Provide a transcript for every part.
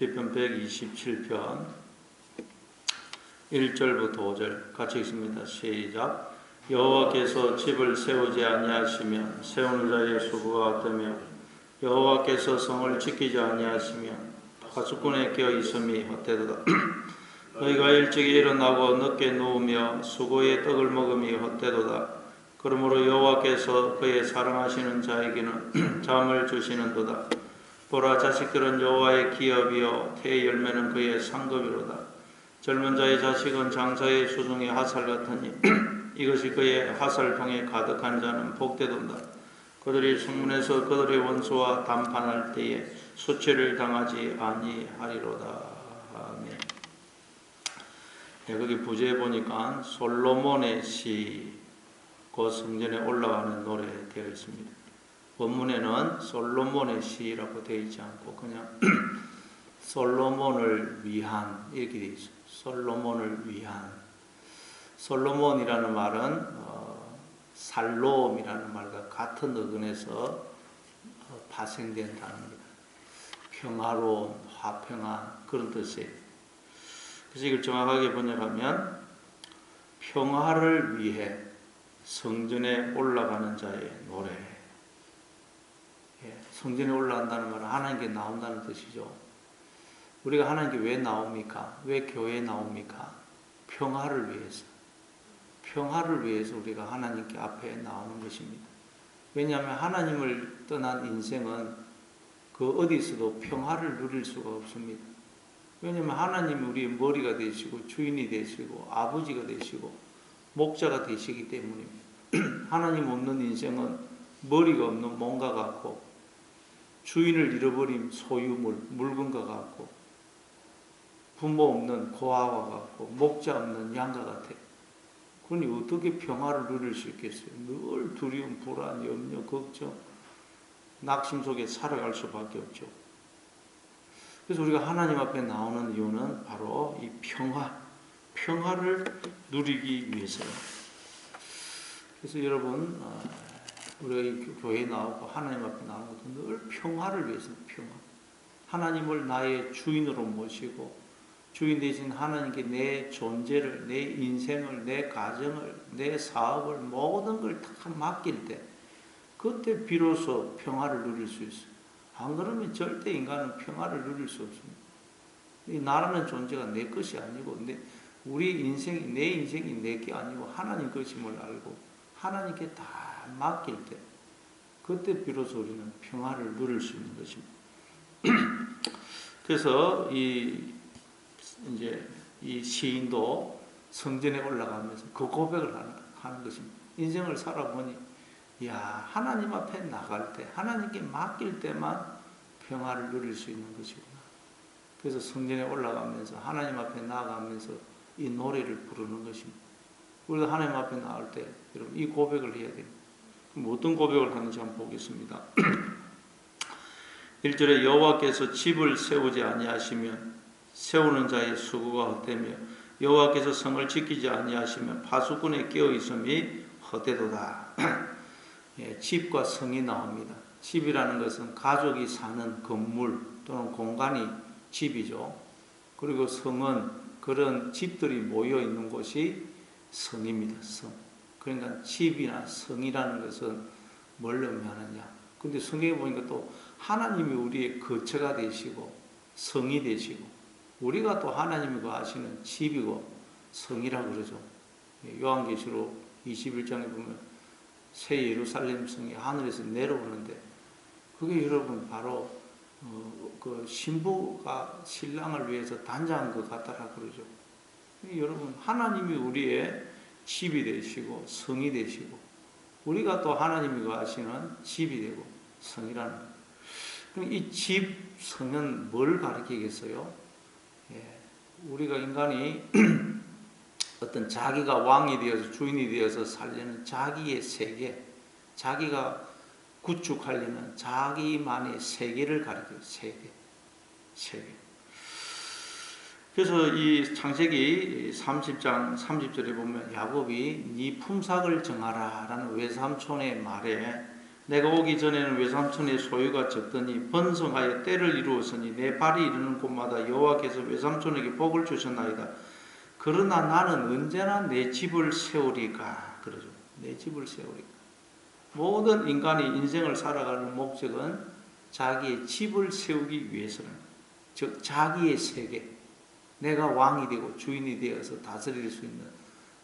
시편 127편 1절부터 5절 같이 읽습니다. 시작. 여호와께서 집을 세우지 아니하시면 세우는 자의 수고가 어떠며 여호와께서 성을 지키지 아니하시면 파수꾼의 껴 있음이 헛되도다. 너희가 일찍이 일어나고 늦게 누우며 수고의 떡을 먹음이 헛되도다. 그러므로 여호와께서 그의 사랑하시는 자에게는 잠을 주시는도다. 보라, 자식들은 여호와의 기업이요 태의 열매는 그의 상급이로다. 젊은 자의 자식은 장사의 수중의 화살 같으니 이것이 그의 화살통에 가득한 자는 복되도다. 그들이 성문에서 그들의 원수와 담판할 때에 수치를 당하지 아니하리로다. 아멘. 네, 거기 부제에 보니까 솔로몬의 시, 그 성전에 올라가는 노래 되어 있습니다. 본문에는 솔로몬의 시라고 되어 있지 않고 그냥 솔로몬을 위한 이렇게 되어 있어요. 솔로몬을 위한. 솔로몬이라는 말은 살롬이라는 말과 같은 어근에서 파생된 단어입니다. 평화로운, 화평한 그런 뜻이에요. 그래서 이걸 정확하게 번역하면 평화를 위해 성전에 올라가는 자의 노래. 성전에 올라간다는 말은 하나님께 나온다는 뜻이죠. 우리가 하나님께 왜 나옵니까? 왜 교회에 나옵니까? 평화를 위해서. 평화를 위해서 우리가 하나님께 앞에 나오는 것입니다. 왜냐하면 하나님을 떠난 인생은 그 어디서도 평화를 누릴 수가 없습니다. 왜냐하면 하나님이 우리의 머리가 되시고 주인이 되시고 아버지가 되시고 목자가 되시기 때문입니다. 하나님 없는 인생은 머리가 없는 뭔가 같고 주인을 잃어버린 소유물, 물건과 같고 부모 없는 고아와 같고 목자 없는 양과 같아요. 그러니 어떻게 평화를 누릴 수 있겠어요? 늘 두려움, 불안, 염려, 걱정, 낙심 속에 살아갈 수밖에 없죠. 그래서 우리가 하나님 앞에 나오는 이유는 바로 이 평화를 누리기 위해서요. 그래서 여러분, 우리가 교회에 나오고 하나님 앞에 나오는 것도 늘 평화를 위해서 평화. 하나님을 나의 주인으로 모시고 주인 되신 하나님께 내 존재를, 내 인생을, 내 가정을, 내 사업을 모든 걸 다 맡길 때 그때 비로소 평화를 누릴 수 있어요. 안 그러면 절대 인간은 평화를 누릴 수 없습니다. 이 나라는 존재가 내 것이 아니고 우리 인생이 내 인생이 내 게 아니고 하나님 것임을 알고 하나님께 다 맡길 때 그때 비로소 우리는 평화를 누릴 수 있는 것입니다. 그래서 이 시인도 성전에 올라가면서 그 고백을 하는 것입니다. 인생을 살아보니 하나님 앞에 나갈 때 하나님께 맡길 때만 평화를 누릴 수 있는 것이구나. 그래서 성전에 올라가면서 하나님 앞에 나아가면서 이 노래를 부르는 것입니다. 우리도 하나님 앞에 나올 때 여러분 이 고백을 해야 됩니다. 그럼 어떤 고백을 하는지 한번 보겠습니다. 1절에 여호와께서 집을 세우지 아니하시면 세우는 자의 수고가 헛되며 여호와께서 성을 지키지 아니하시면 파수꾼의 깨어 있음이 헛되도다. 집과 성이 나옵니다. 집이라는 것은 가족이 사는 건물 또는 공간이 집이죠. 그리고 성은 그런 집들이 모여 있는 곳이 성입니다. 성. 그러니까 집이나 성이라는 것은 뭘 의미하느냐. 근데 성경에 보니까 또 하나님이 우리의 거처가 되시고 성이 되시고 우리가 또 하나님이 거하시는 집이고 성이라고 그러죠. 요한계시록 21장에 보면 새 예루살렘 성이 하늘에서 내려오는데 그게 여러분 바로 그 신부가 신랑을 위해서 단장한 것 같다라 그러죠. 여러분 하나님이 우리의 집이 되시고 성이 되시고 우리가 또 하나님이 거하시는 집이 되고 성이라는 거예요. 그럼 이 집, 성은 뭘 가리키겠어요? 우리가 인간이 어떤 자기가 왕이 되어서 주인이 되어서 살려는 자기의 세계, 자기가 구축하려는 자기만의 세계를 가리켜요. 세계. 그래서 이 창세기 30장 30절에 보면 야곱이 네 품삯을 정하라 라는 외삼촌의 말에 내가 오기 전에는 외삼촌의 소유가 적더니 번성하여 때를 이루었으니 내 발이 이르는 곳마다 여호와께서 외삼촌에게 복을 주셨나이다. 그러나 나는 언제나 내 집을 세우리까. 그러죠. 내 집을 세우리까. 모든 인간이 인생을 살아가는 목적은 자기의 집을 세우기 위해서는, 즉 자기의 세계, 내가 왕이 되고 주인이 되어서 다스릴 수 있는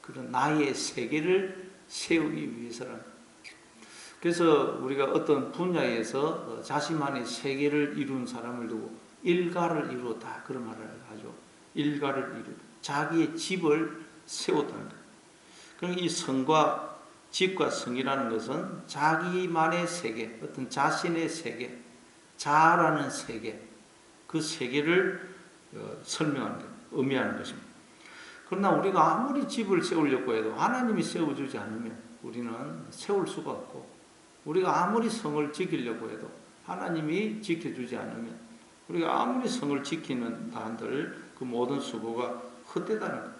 그런 나의 세계를 세우기 위해서는. 그래서 우리가 어떤 분야에서 자신만의 세계를 이룬 사람을 두고 일가를 이루었다, 그런 말을 하죠. 일가를 이루다, 자기의 집을 세웠다는 거예요. 그럼 이 성과 집과 성이라는 것은 자기만의 세계, 어떤 자신의 세계, 자라는 세계, 그 세계를 설명하는 거예요. 의미하는 것입니다. 그러나 우리가 아무리 집을 세우려고 해도 하나님이 세워주지 않으면 우리는 세울 수가 없고, 우리가 아무리 성을 지키려고 해도 하나님이 지켜주지 않으면 우리가 아무리 성을 지키는 한들 그 모든 수고가 헛되다는 거예요.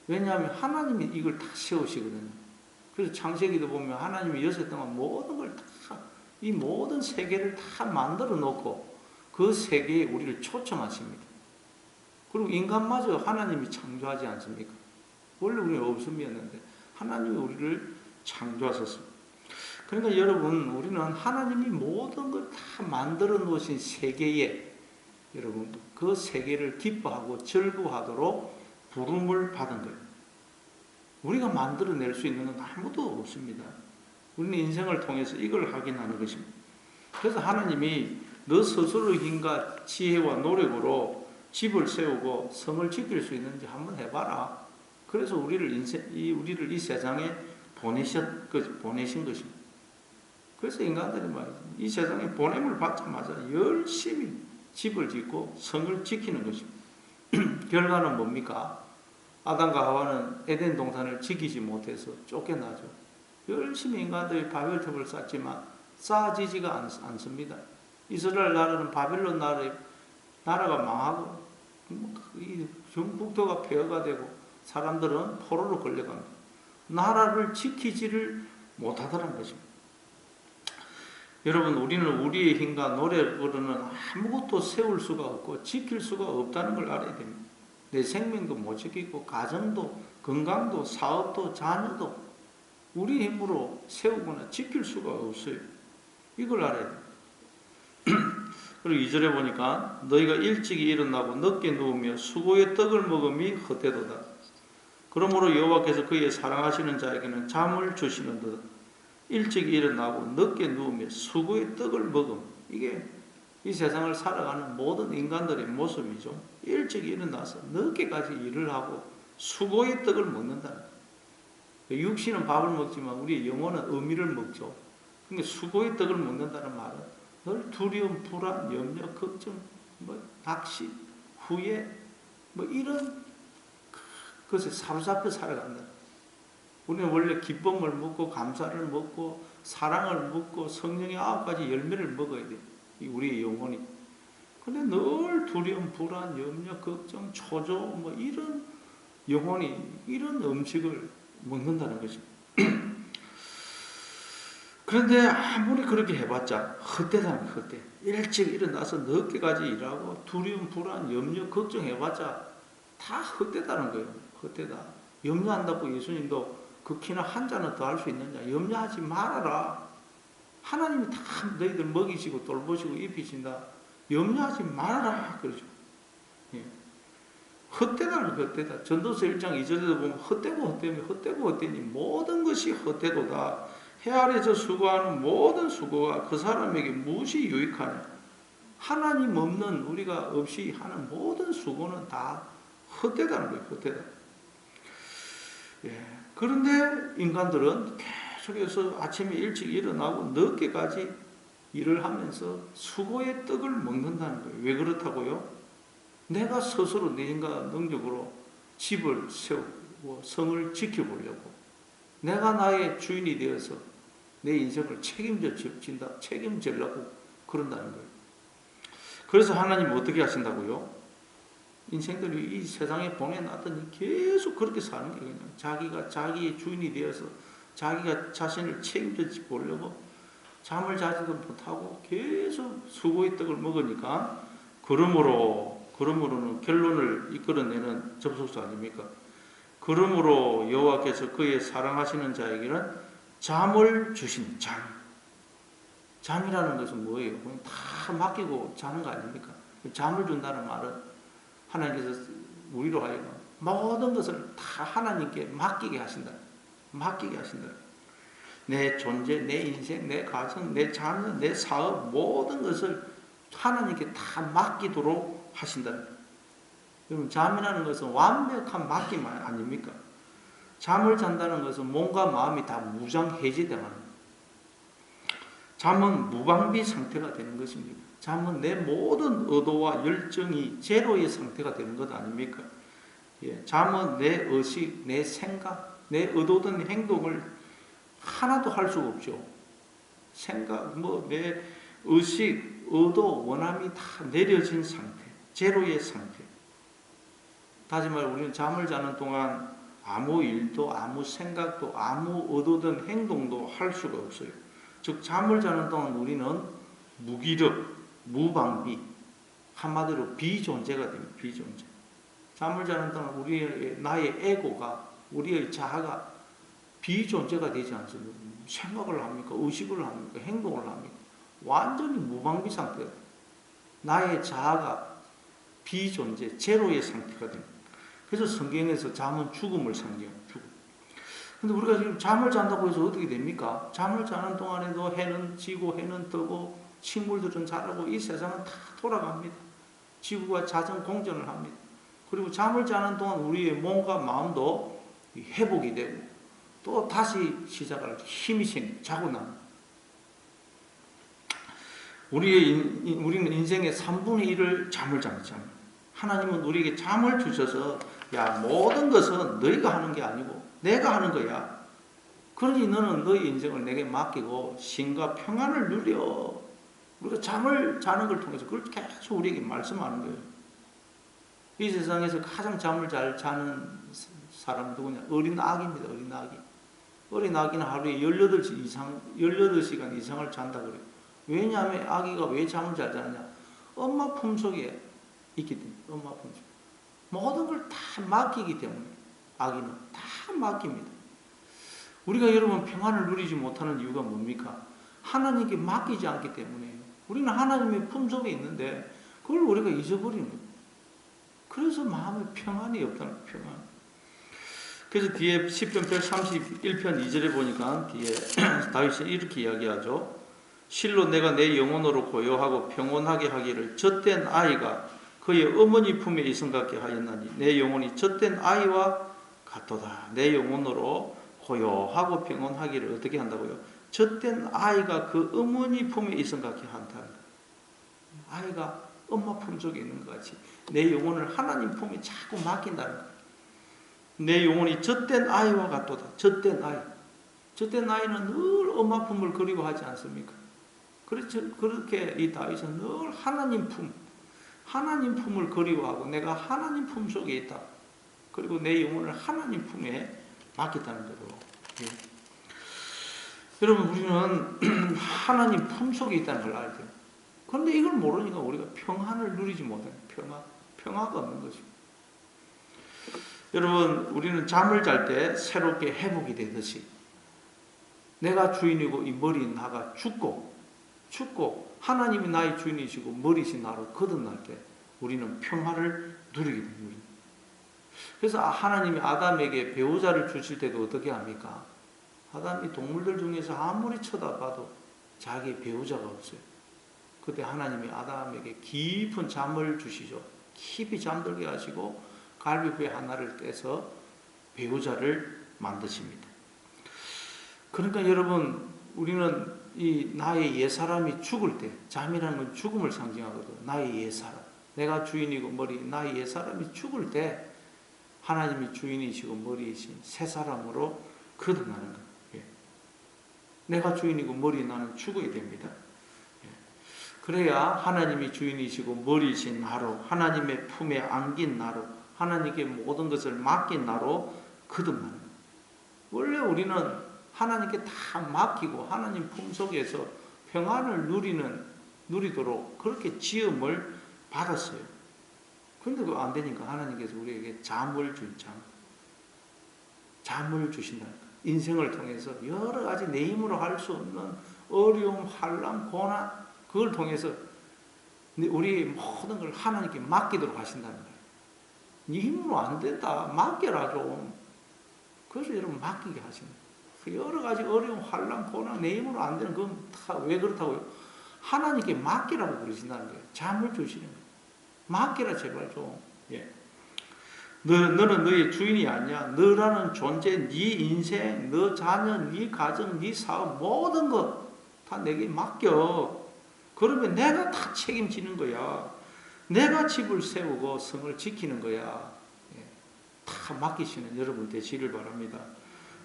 왜냐하면 하나님이 이걸 다 세우시거든요. 그래서 창세기도 보면 하나님이 6일 동안 모든 걸 다, 이 모든 세계를 다 만들어 놓고 그 세계에 우리를 초청하십니다. 그리고 인간마저 하나님이 창조하지 않습니까? 원래 우리는 없음이었는데 하나님이 우리를 창조하셨습니다. 그러니까 여러분, 우리는 하나님이 모든 걸 다 만들어 놓으신 세계에, 여러분, 그 세계를 기뻐하고 즐거워하도록 부름을 받은 거예요. 우리가 만들어낼 수 있는 건 아무도 없습니다. 우리는 인생을 통해서 이걸 확인하는 것입니다. 그래서 하나님이 너 스스로 힘과 지혜와 노력으로 집을 세우고 성을 지킬 수 있는지 한번 해봐라. 그래서 우리를 이 세상에 보내신 것입니다. 그래서 인간들이 말이죠, 이 세상에 보냄을 받자마자 열심히 집을 짓고 성을 지키는 것입니다. 결과는 뭡니까? 아담과 하와는 에덴 동산을 지키지 못해서 쫓겨나죠. 열심히 인간들이 바벨탑을 쌓지만 쌓아지지가 않습니다. 이스라엘 나라는 바벨론 나라가 망하고 전 국토가 폐허가 되고 사람들은 포로로 걸려갑니다. 나라를 지키지를 못하더라는 것입니다. 여러분, 우리는 우리의 힘과 노력으로는 아무것도 세울 수가 없고 지킬 수가 없다는 걸 알아야 됩니다. 내 생명도 못 지키고 가정도, 건강도, 사업도, 자녀도 우리 힘으로 세우거나 지킬 수가 없어요. 이걸 알아야 됩니다. 그리고 2절에 보니까 너희가 일찍이 일어나고 늦게 누우며 수고의 떡을 먹음이 헛되도다. 그러므로 여호와께서 그의 사랑하시는 자에게는 잠을 주시는도다. 일찍 일어나고 늦게 누우며 수고의 떡을 먹음. 이게 이 세상을 살아가는 모든 인간들의 모습이죠. 일찍 일어나서 늦게까지 일을 하고 수고의 떡을 먹는다는 거예요. 육신은 밥을 먹지만 우리의 영혼은 의미를 먹죠. 그러니까 수고의 떡을 먹는다는 말은 늘 두려움, 불안, 염려, 걱정, 낚시, 후회, 이런 것에 사로잡혀 살아간다. 우리는 원래 기쁨을 먹고 감사를 먹고 사랑을 먹고 성령의 9가지 열매를 먹어야 돼. 우리의 영혼이. 근데 늘 두려움, 불안, 염려, 걱정, 초조, 이런 영혼이 이런 음식을 먹는다는 것입니다. 그런데 아무리 그렇게 해봤자 헛되다는 거예요. 헛돼. 일찍 일어나서 늦게까지 일하고 두려움, 불안, 염려, 걱정해봤자 다 헛되다는 거예요. 헛되다. 염려한다고 예수님도 그 키나 한 잔은 더 할 수 있느냐? 염려하지 말아라. 하나님이 다 너희들 먹이시고 돌보시고 입히신다. 염려하지 말아라. 그러죠. 예. 헛되다는 헛되다. 전도서 1장 2절에도 보면 헛되고 헛되니 모든 것이 헛되도다. 해 아래서 수고하는 모든 수고가 그 사람에게 무엇이 유익하냐? 하나님 없는 우리가 없이 하는 모든 수고는 다 헛되다는 거예요. 헛되다. 예. 그런데 인간들은 계속해서 아침에 일찍 일어나고 늦게까지 일을 하면서 수고의 떡을 먹는다는 거예요. 왜 그렇다고요? 내가 스스로 내 인간 능력으로 집을 세우고 성을 지켜보려고, 내가 나의 주인이 되어서 내 인생을 책임지려고 그런다는 거예요. 그래서 하나님은 어떻게 하신다고요? 인생들이 이 세상에 보내놨더니 계속 그렇게 사는 게 그냥 자기가 자기의 주인이 되어서 자기가 자신을 책임져 보려고 잠을 자지도 못하고 계속 수고의 떡을 먹으니까 그러므로는 결론을 이끌어내는 접속사 아닙니까? 그러므로 여호와께서 그의 사랑하시는 자에게는 잠을 주신 잠이라는 것은 뭐예요? 그냥 다 맡기고 자는 거 아닙니까? 잠을 준다는 말은 하나님께서 우리로 하여금 모든 것을 다 하나님께 맡기게 하신다. 내 존재, 내 인생, 내 가정, 내 자녀, 내 사업 모든 것을 하나님께 다 맡기도록 하신다. 여러분, 잠이라는 것은 완벽한 맡김 아닙니까? 잠을 잔다는 것은 몸과 마음이 다 무장해제되는, 잠은 무방비 상태가 되는 것입니다. 잠은 내 모든 의도와 열정이 제로의 상태가 되는 것 아닙니까? 예, 잠은 내 의식, 내 생각, 내 의도된 행동을 하나도 할 수가 없죠. 생각, 내 의식, 의도, 원함이 다 내려진 상태, 제로의 상태. 다시 말해 우리는 잠을 자는 동안 아무 일도, 아무 생각도, 아무 의도된 행동도 할 수가 없어요. 즉 잠을 자는 동안 우리는 무기력, 무방비, 한마디로 비존재가 됩니다. 비존재. 잠을 자는 동안 나의 에고가, 우리의 자아가 비존재가 되지 않습니까? 생각을 합니까? 의식을 합니까? 행동을 합니까? 완전히 무방비 상태다. 나의 자아가 비존재, 제로의 상태가 됩니다. 그래서 성경에서 잠은 죽음을 상징해요. 죽음. 근데 우리가 지금 잠을 잔다고 해서 어떻게 됩니까? 잠을 자는 동안에도 해는 지고 해는 뜨고 식물들은 자라고 이 세상은 다 돌아갑니다. 지구가 자전 공전을 합니다. 그리고 잠을 자는 동안 우리의 몸과 마음도 회복이 되고 또 다시 시작할 힘이 생기고 자고 나면 우리는 인생의 3분의 1을 잠을 잡니다. 하나님은 우리에게 잠을 주셔서 야, 모든 것은 너희가 하는 게 아니고 내가 하는 거야. 그러니 너는 너희 인생을 내게 맡기고 신과 평안을 누려. 우리가 잠을 자는 걸 통해서 그걸 계속 우리에게 말씀하는 거예요. 이 세상에서 가장 잠을 잘 자는 사람은 누구냐? 어린 아기입니다. 어린 아기. 어린 아기는 하루에 18시간 이상을 잔다고 그래요. 왜냐하면 아기가 왜 잠을 잘 자느냐? 엄마 품속에 있기 때문에. 엄마 품속. 모든 걸 다 맡기기 때문에 아기는 다 맡깁니다. 우리가 여러분 평안을 누리지 못하는 이유가 뭡니까? 하나님께 맡기지 않기 때문에. 우리는 하나님의 품속에 있는데 그걸 우리가 잊어버리는 거예요. 그래서 마음에 평안이 없다는 거예요. 평안. 그래서 뒤에 시편 131편 2절에 보니까 뒤에 다윗이 이렇게 이야기하죠. 실로 내가 내 영혼으로 고요하고 평온하게 하기를 젖된 아이가 그의 어머니 품에 이성같게 하였나니 내 영혼이 젖된 아이와 같도다. 내 영혼으로 고요하고 평온하기를 어떻게 한다고요? 젖된 아이가 그 어머니 품에 이성같게 한다는 거예요. 아이가 엄마 품속에 있는 것 같이 내 영혼을 하나님 품에 자꾸 맡긴다는 거예요. 내 영혼이 젖된 아이와 같도다. 젖된 아이. 젖된 아이는 늘 엄마 품을 그리워하지 않습니까? 그렇게 이 다윗은 늘 하나님 품을 그리워하고 내가 하나님 품 속에 있다. 그리고 내 영혼을 하나님 품에 맡겼다는 거죠. 예. 여러분 우리는 하나님 품 속에 있다는 걸 알죠. 그런데 이걸 모르니까 우리가 평안을 누리지 못해요. 평화가 없는 것입니다. 여러분 우리는 잠을 잘 때 새롭게 회복이 되듯이 내가 주인이고 이 머리인 나가 죽고 하나님이 나의 주인이시고 머리신 나로 거듭날 때 우리는 평화를 누리게 됩니다. 그래서 하나님이 아담에게 배우자를 주실 때도 어떻게 합니까? 아담이 동물들 중에서 아무리 쳐다봐도 자기 배우자가 없어요. 그때 하나님이 아담에게 깊은 잠을 주시죠. 깊이 잠들게 하시고 갈비뼈 하나를 떼서 배우자를 만드십니다. 그러니까 여러분 우리는 이 나의 옛사람이 죽을 때 잠이라는 건 죽음을 상징하거든. 나의 옛사람. 내가 주인이고 머리 나의 옛사람이 죽을 때 하나님이 주인이시고 머리이신 새 사람으로 거듭나는 거예요. 예. 내가 주인이고 머리 나는 죽어야 됩니다. 예. 그래야 하나님이 주인이시고 머리이신 나로 하나님의 품에 안긴 나로 하나님께 모든 것을 맡긴 나로 거듭나는 거예요. 원래 우리는 하나님께 다 맡기고 하나님 품 속에서 평안을 누리도록 그렇게 지음을 받았어요. 근데 그거 안 되니까 하나님께서 우리에게 잠을 주신다니까. 인생을 통해서 여러 가지 내 힘으로 할 수 없는 어려움, 환난, 고난, 그걸 통해서 우리의 모든 걸 하나님께 맡기도록 하신다는 거예요. 네 힘으로 안 된다. 맡겨라 좀. 그래서 여러분 맡기게 하시는 거예요. 여러 가지 어려움, 환난, 고난, 내 힘으로 안 되는 건 다 왜 그렇다고요? 하나님께 맡기라고 그러신다는 거예요. 잠을 주시는 거예요. 맡기라 제발 좀. 예. 너는 너의 주인이 아니야. 너라는 존재, 네 인생, 너 자녀, 네 가정, 네 사업 모든 것 다 내게 맡겨. 그러면 내가 다 책임지는 거야. 내가 집을 세우고 성을 지키는 거야. 예. 다 맡기시는 여러분 되시길 바랍니다.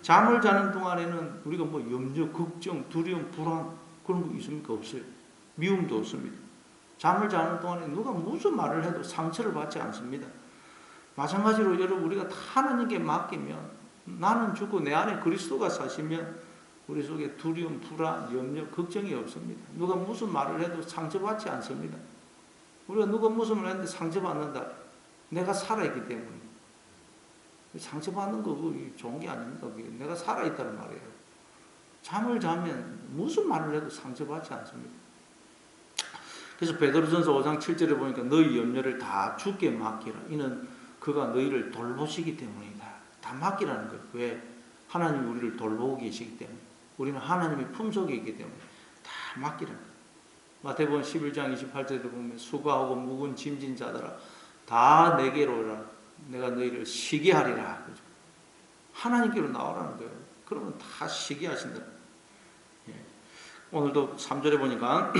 잠을 자는 동안에는 우리가 뭐 염려, 걱정, 두려움, 불안 그런 거 있습니까? 없어요. 미움도 없습니다. 잠을 자는 동안에 누가 무슨 말을 해도 상처를 받지 않습니다. 마찬가지로 여러분 우리가 다 하나님께 맡기면 나는 죽고 내 안에 그리스도가 사시면 우리 속에 두려움, 불안, 염려, 걱정이 없습니다. 누가 무슨 말을 해도 상처받지 않습니다. 우리가 누가 무슨 말을 했는데 상처받는다. 내가 살아있기 때문에. 상처받는 거 좋은 게 아닙니다. 내가 살아있다는 말이에요. 잠을 자면 무슨 말을 해도 상처받지 않습니다. 그래서 베드로전서 5장 7절에 보니까 너희 염려를 다 주께 맡기라. 이는 그가 너희를 돌보시기 때문이다. 다 맡기라는 거예요. 왜? 하나님이 우리를 돌보고 계시기 때문에. 우리는 하나님의 품속에 있기 때문에 다 맡기라는 거예요. 마태복음 11장 28절에 보면 수고하고 묵은 짐진 자들아 다 내게로 오라. 내가 너희를 쉬게 하리라. 그죠? 하나님께로 나오라는 거예요. 그러면 다 쉬게 하신다. 예. 오늘도 3절에 보니까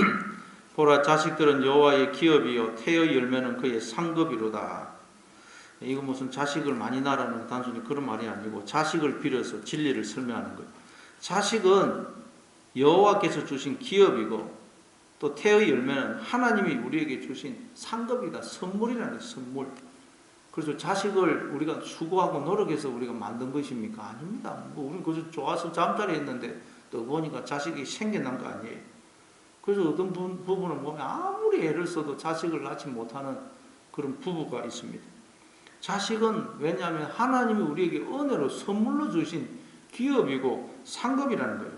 보라 자식들은 여호와의 기업이요 태의 열매는 그의 상급이로다. 이거 무슨 자식을 많이 낳으라는 단순히 그런 말이 아니고 자식을 빌어서 진리를 설명하는 거예요. 자식은 여호와께서 주신 기업이고 또 태의 열매는 하나님이 우리에게 주신 상급이다. 선물이라는 거예요. 선물. 그래서 자식을 우리가 수고하고 노력해서 우리가 만든 것입니까? 아닙니다. 뭐 우리는 그저 좋아서 잠자리 했는데 또 보니까 자식이 생겨난 거 아니에요. 그래서 어떤 부분을 보면 아무리 애를 써도 자식을 낳지 못하는 그런 부부가 있습니다. 자식은 왜냐하면 하나님이 우리에게 은혜로 선물로 주신 기업이고 상급이라는 거예요.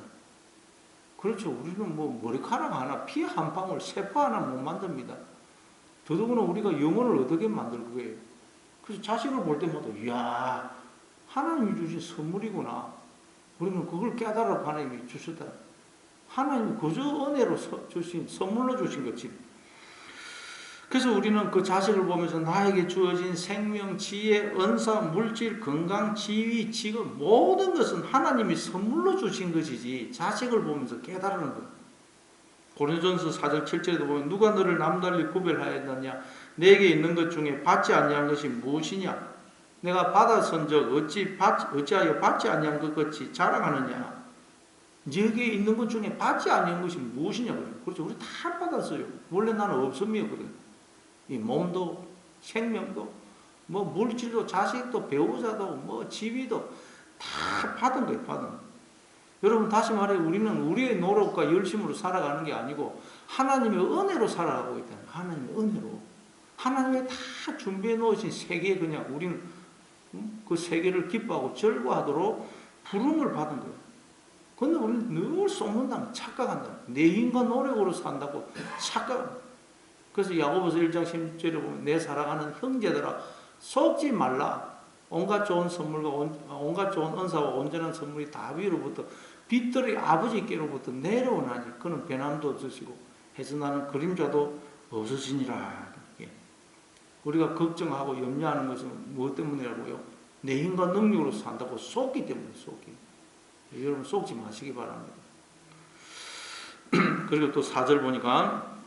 그렇죠. 우리는 뭐 머리카락 하나, 피 한 방울, 세포 하나 못 만듭니다. 더더구나 우리가 영혼을 어떻게 만들 거예요. 그래서 자식을 볼 때마다 이야 하나님이 주신 선물이구나. 우리는 그걸 깨달아 하나님이 주셨다. 하나님이 그저 은혜로 주신 선물로 주신 거지. 그래서 우리는 그 자식을 보면서 나에게 주어진 생명, 지혜, 은사, 물질, 건강, 지위, 직업 모든 것은 하나님이 선물로 주신 것이지 자식을 보면서 깨달는 거예요. 고린도전서 4절 7절에도 보면 누가 너를 남달리 구별하였느냐 내게 있는 것 중에 받지 아니한 것이 무엇이냐 내가 받았은즉 어찌하여 받지 아니한 것 같이 자랑하느냐 너에게 있는 것 중에 받지 아니한 것이 무엇이냐 그래요. 그렇죠. 우리 다 받았어요. 원래 나는 없음이었거든요. 이 몸도 생명도 뭐 물질도 자식도 배우자도 뭐 지위도 다 받은 거예요. 받은 거예요. 여러분 다시 말해 우리는 우리의 노력과 열심으로 살아가는 게 아니고 하나님의 은혜로 살아가고 있다는 거예요. 하나님의 은혜로. 하나님이 다 준비해 놓으신 세계에 그냥 우리는 그 세계를 기뻐하고 절거하도록 부름을 받은 거예요. 근데 우리는 늘 쏟는다면 착각한다. 내 힘과 노력으로 산다고 착각한다. 그래서 야고보서 1장 16절에 보면 내 사랑하는 형제들아 속지 말라. 온갖 좋은 선물과 온갖 좋은 은사와 온전한 선물이 다윗으로부터 빛들의 아버지께로부터 내려오나니 그는 변함도 없으시고 해서 그림자도 없으시니라. 우리가 걱정하고 염려하는 것은 무엇 때문이라고요? 내 힘과 능력으로 산다고 속기 때문에 속기. 여러분 속지 마시기 바랍니다. 그리고 또 4절 보니까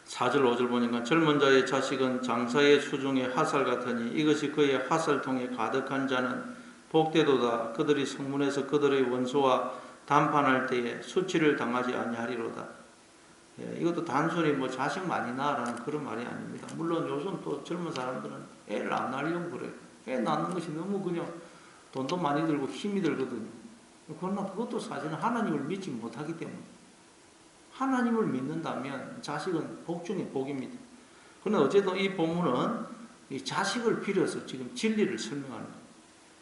4절 5절 보니까 젊은 자의 자식은 장사의 수중의 화살 같으니 이것이 그의 화살통에 가득한 자는 복되도다. 그들이 성문에서 그들의 원수와 담판할 때에 수치를 당하지 아니하리로다. 예, 이것도 단순히 뭐 자식 많이 낳으라는 그런 말이 아닙니다. 물론 요즘 또 젊은 사람들은 애를 안 낳으려고 그래요. 애 낳는 것이 너무 그냥 돈도 많이 들고 힘이 들거든요. 그러나 그것도 사실은 하나님을 믿지 못하기 때문에 하나님을 믿는다면 자식은 복 중에 복입니다. 그러나 어쨌든 이 본문은 이 자식을 빌어서 지금 진리를 설명하는 거예요.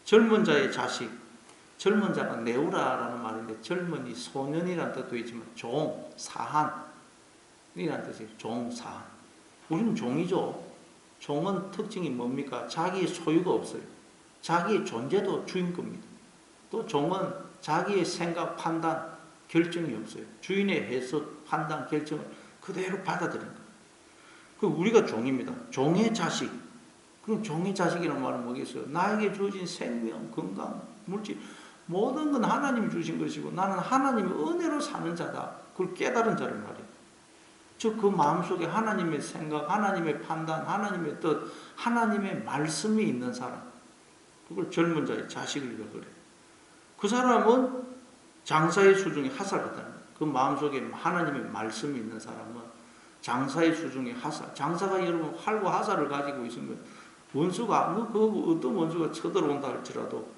젊은 자의 자식, 젊은 자가 네우라라는 말인데 젊은이, 소년이라는 뜻도 있지만 종, 사한이라는 뜻이에요. 종, 사한. 우리는 종이죠. 종은 특징이 뭡니까? 자기의 소유가 없어요. 자기의 존재도 주인급입니다. 또 종은 자기의 생각, 판단, 결정이 없어요. 주인의 해석, 판단, 결정을 그대로 받아들이는 거예요. 그 우리가 종입니다. 종의 자식. 그럼 종의 자식이라는 말은 뭐겠어요? 나에게 주어진 생명, 건강, 물질 모든 건 하나님이 주신 것이고 나는 하나님의 은혜로 사는 자다. 그걸 깨달은 자를 말이에요. 즉 그 마음속에 하나님의 생각, 하나님의 판단, 하나님의 뜻, 하나님의 말씀이 있는 사람. 그걸 젊은 자의 자식이라고 그래요. 그 사람은 장사의 수중에 하살 같다는 거예요. 그 마음속에 하나님의 말씀이 있는 사람은 장사의 수중에 하살. 장사가 여러분 활과 하살을 가지고 있으면 원수가 그 어떤 원수가 쳐들어온다 할지라도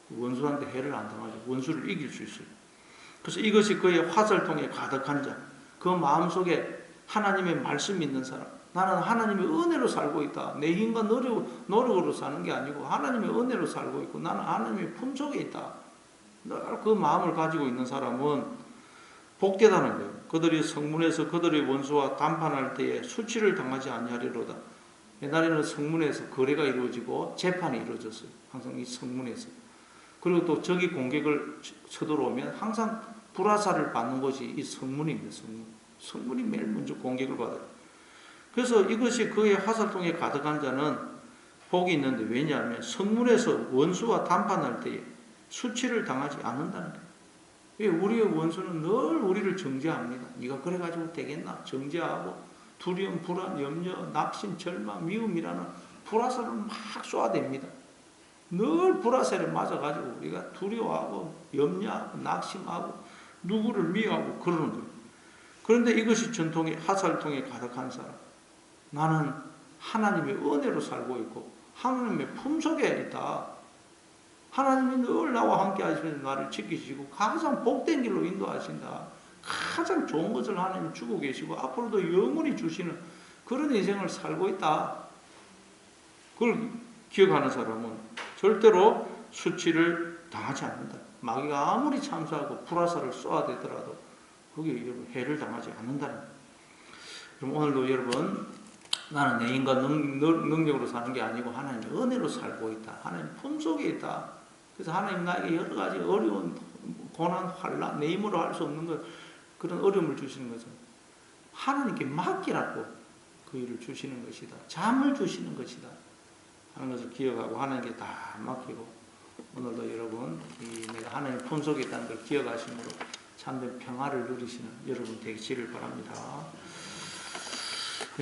원수한테 해를 안 당하죠. 원수를 이길 수 있어요. 그래서 이것이 그의 화살통에 가득한 자. 그 마음속에 하나님의 말씀이 있는 사람. 나는 하나님의 은혜로 살고 있다. 내 힘과 노력으로 사는 게 아니고 하나님의 은혜로 살고 있고 나는 하나님의 품속에 있다. 늘 그 마음을 가지고 있는 사람은 복되다는 거예요. 그들이 성문에서 그들의 원수와 담판할 때에 수치를 당하지 아니하리로다. 옛날에는 성문에서 거래가 이루어지고 재판이 이루어졌어요. 항상 이 성문에서. 그리고 또 적이 공격을 쳐들어오면 항상 불화살을 받는 곳이 이 성문입니다. 성문이 매일 먼저 공격을 받아요. 그래서 이것이 그의 화살통에 가득한 자는 복이 있는데 왜냐하면 성문에서 원수와 담판할 때에 수치를 당하지 않는다는 거예요. 우리의 원수는 늘 우리를 정죄합니다. 네가 그래가지고 되겠나? 정죄하고 두려움, 불안, 염려, 낙심, 절망, 미움이라는 불화살을 막 쏘아댑니다. 늘 불화살에 맞아가지고 우리가 두려워하고 염려하고 낙심하고 누구를 미워하고 그러는 거예요. 그런데 이것이 전통의 화살통에 가득한 사람. 나는 하나님의 은혜로 살고 있고 하나님의 품속에 있다. 하나님이 늘 나와 함께 하시면서 나를 지키시고 가장 복된 길로 인도하신다. 가장 좋은 것을 하나님 주고 계시고 앞으로도 영원히 주시는 그런 인생을 살고 있다. 그걸 기억하는 사람은 절대로 수치를 당하지 않는다. 마귀가 아무리 참수하고 불화살을 쏘아대더라도 거기에 여러분 해를 당하지 않는다는 거예요. 그럼 오늘도 여러분 나는 내 인간 능력으로 사는 게 아니고 하나님의 은혜로 살고 있다. 하나님 품속에 있다. 그래서 하나님 나에게 여러 가지 어려운 고난, 환난, 내 힘으로 할 수 없는 것 그런 어려움을 주시는 것은 하나님께 맡기라고 그 일을 주시는 것이다. 잠을 주시는 것이다. 하는 것을 기억하고 하나님께 다 맡기고 오늘도 여러분 내가 하나님 품속에 있다는 걸 기억하심으로 참된 평화를 누리시는 여러분 되시기를 바랍니다.